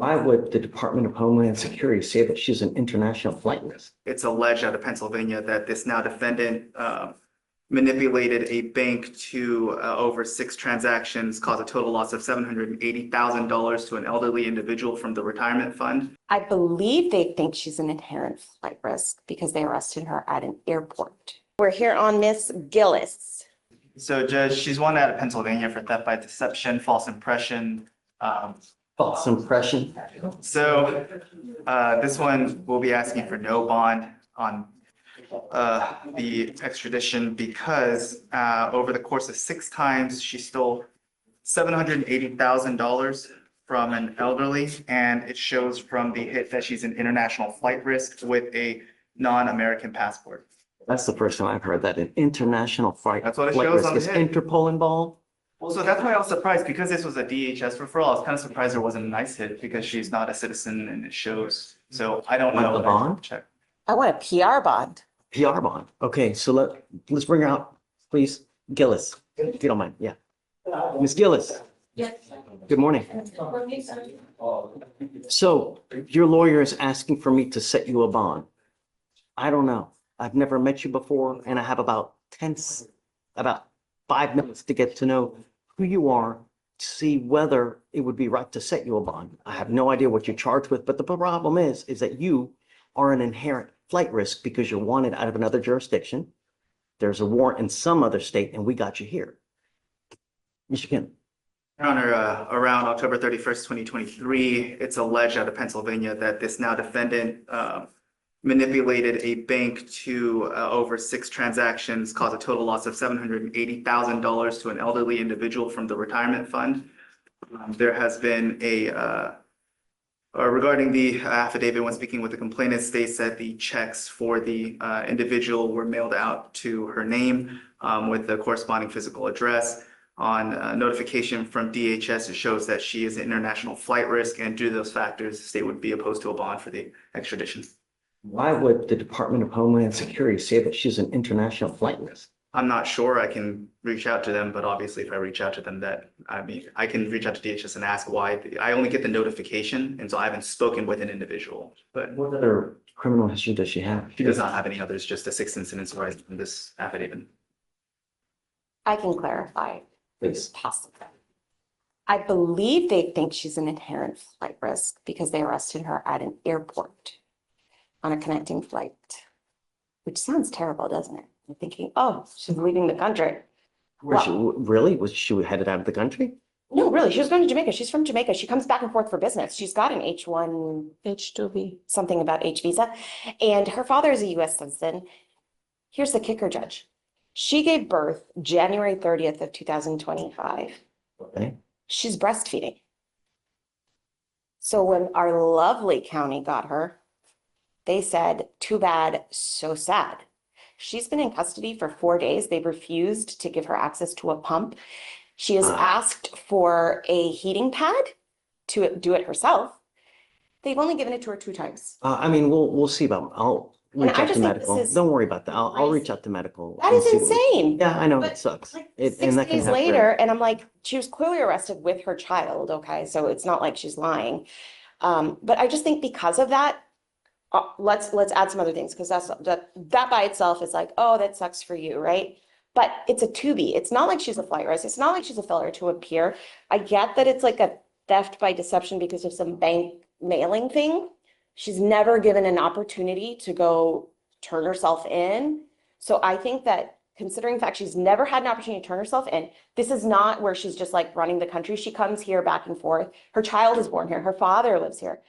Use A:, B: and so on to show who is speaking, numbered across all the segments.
A: Why would the Department of Homeland Security say that she's an international flight risk?
B: It's alleged out of Pennsylvania that this now defendant manipulated a bank to over 6 transactions, cause a total loss of $780,000 to an elderly individual from the retirement fund.
C: I believe they think she's an inherent flight risk because they arrested her at an airport. We're here on Miss Gillis.
B: So, Judge, she's one out of Pennsylvania for theft by deception, false impression.
A: False impression.
B: So this one will be asking for no bond on the extradition because over the course of 6 times, she stole $780,000 from an elderly, and it shows from the hit that she's an international flight risk with a non-American passport.
A: That's the first time I've heard that, an international flight.
B: That's what it
A: flight
B: shows
A: risk.
B: on the
A: Is
B: hit.
A: Interpol involved?
B: Well, so that's why I was surprised because this was a DHS referral. I was kind of surprised there wasn't a nice hit because she's not a citizen and it shows. So I don't
A: Want
B: know.
A: the bond?
B: Check.
C: I want a PR bond.
A: PR bond. Okay, so let's bring her out, please. Gillis, if you don't mind. Yeah. Miss Gillis.
D: Yes.
A: Good morning. So your lawyer is asking for me to set you a bond. I don't know. I've never met you before, and I have about 5 minutes to get to know who you are, to see whether it would be right to set you a bond. I have no idea what you're charged with, but the problem is that you are an inherent flight risk because you're wanted out of another jurisdiction. There's a warrant in some other state, and we got you here. Mr. Kim.
B: Your Honor, around October 31st, 2023, it's alleged out of Pennsylvania that this now defendant manipulated a bank to over 6 transactions, cause a total loss of $780,000 to an elderly individual from the retirement fund. There has been regarding the affidavit, when speaking with the complainant, states that the checks for the individual were mailed out to her name with the corresponding physical address. On notification from DHS, it shows that she is an international flight risk, and due to those factors, the state would be opposed to a bond for the extradition.
A: Why would the Department of Homeland Security say that she's an international flight risk?
B: I'm not sure. I can reach out to them, but obviously if I reach out to them, I can reach out to DHS and ask why. I only get the notification, and so I haven't spoken with an individual. But
A: What other criminal history does she have?
B: she does not have any others, just the 6 incidents arising from this affidavit.
C: I can clarify.
A: Please.
C: Possible. I believe they think she's an inherent flight risk because they arrested her at an airport on a connecting flight, which sounds terrible, doesn't it? I'm thinking, oh, she's leaving the country.
A: Really? Was she headed out of the country?
C: No, really, she was going to Jamaica. She's from Jamaica. She comes back and forth for business. She's got an H1,
D: H2B.
C: something about H visa, and her father is a US citizen. Here's the kicker, Judge. She gave birth January 30th of 2025.
A: Okay.
C: She's breastfeeding. So when our lovely county got her, they said, too bad, so sad. She's been in custody for 4 days. They've refused to give her access to a pump. She has asked for a heating pad to do it herself. They've only given it to her 2 times.
A: I mean, we'll see about, I'll reach
C: I
A: out
C: just
A: to
C: think
A: medical.
C: this is
A: Don't worry about that. I'll reach out to medical.
C: That
A: and
C: is
A: see what we-
C: insane.
A: Yeah, I know,
C: But
A: it sucks.
C: like
A: It-
C: 6
A: and that can
C: days
A: have
C: later, and I'm like, she was clearly arrested with her child, okay? So it's not like she's lying. But I just think because of that, let's add some other things, because that by itself is like, oh, that sucks for you, right? But it's a 2B. It's not like she's a flight risk. It's not like she's a failure to appear. I get that it's like a theft by deception because of some bank mailing thing. She's never given an opportunity to go turn herself in. So I think that considering the fact she's never had an opportunity to turn herself in, this is not where she's just like running the country. She comes here back and forth. Her child is born here. Her father lives here.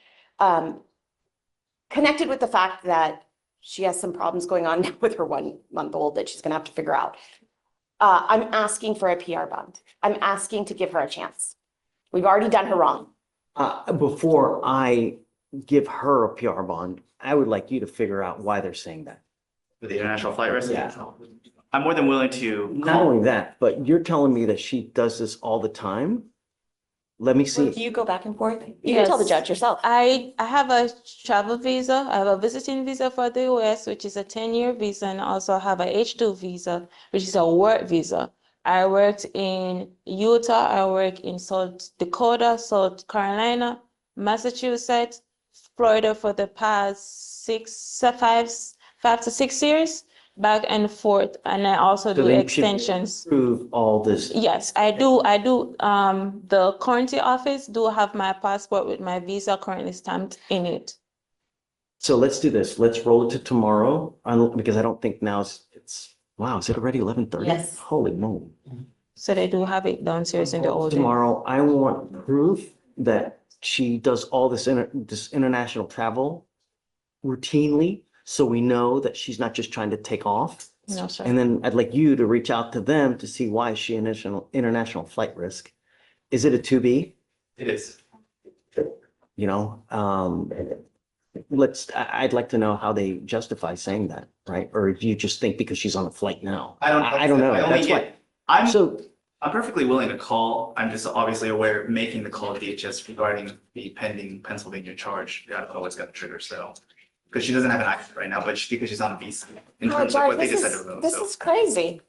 C: Connected with the fact that she has some problems going on with her 1-month-old that she's gonna have to figure out. I'm asking for a PR bond. I'm asking to give her a chance. We've already done her wrong.
A: Before I give her a PR bond, I would like you to figure out why they're saying that.
B: For the international flight risk?
A: Yeah.
B: I'm more than willing to
A: Not only that, but you're telling me that she does this all the time? Let me
C: Do
A: see.
C: you go back and forth? You can tell the
D: Yes.
C: judge yourself.
D: I have a travel visa. I have a visiting visa for the US, which is a 10-year visa, and also have a H2 visa, which is a work visa. I worked in Utah, I work in South Dakota, South Carolina, Massachusetts, Florida for the past 5 to 6 years, back and forth, and I also
A: So
D: do
A: then you should
D: extensions.
A: prove all this.
D: Yes, I do. The currency office do have my passport with my visa currently stamped in it.
A: So let's do this. Let's roll it to tomorrow because I don't think now it's, wow, is it already 11:30?
C: Yes.
A: Holy moly.
D: So they do have it downstairs in the old.
A: Tomorrow, I want proof that she does all this international travel routinely, so we know that she's not just trying to take off.
D: No, sir.
A: And then I'd like you to reach out to them to see why is she international flight risk. Is it a 2B?
B: It is.
A: You know, I'd like to know how they justify saying that, right? Or if you just think because she's on a flight now. I don't know.
B: I only
A: That's why.
B: I'm
A: So,
B: I'm perfectly willing to call. I'm just obviously aware of making the call to DHS regarding the pending Pennsylvania charge. Yeah, I've always got the trigger, so. Because she doesn't have an ICE right now, but because she's on a visa in
C: Oh,
B: terms of
C: Jared,
B: what they
C: this
B: decided about.
C: is crazy.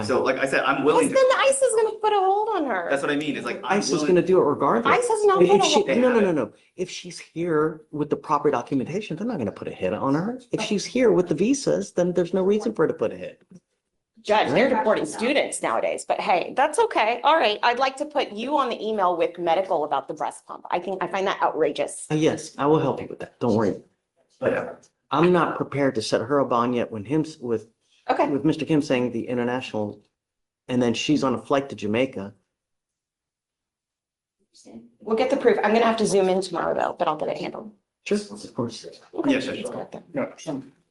B: So like I said, I'm
C: Because
B: willing
C: then
B: to,
C: the ICE is gonna put a hold on her.
B: that's what I mean, is like, I'm
A: ICE is
B: willing.
A: gonna do it regardless.
C: ICE has not
A: If
C: put a
A: she,
C: hold-
A: no. If she's here with the proper documentation, they're not gonna put a hit on her. If she's here with the visas, then there's no reason for her to put a hit.
C: Judge, they're deporting students nowadays, but hey, that's okay. All right, I'd like to put you on the email with medical about the breast pump. I find that outrageous.
A: Yes, I will help you with that. Don't worry. But I'm not prepared to set her a bond yet when with
C: Okay,
A: Mr. Kim saying the international, and then she's on a flight to Jamaica.
C: we'll get the proof. I'm gonna have to zoom in tomorrow though, but I'll get it handled.
A: Sure, of course.
C: Okay.
B: Yes, sure.
C: Let's go with that.
B: Yeah.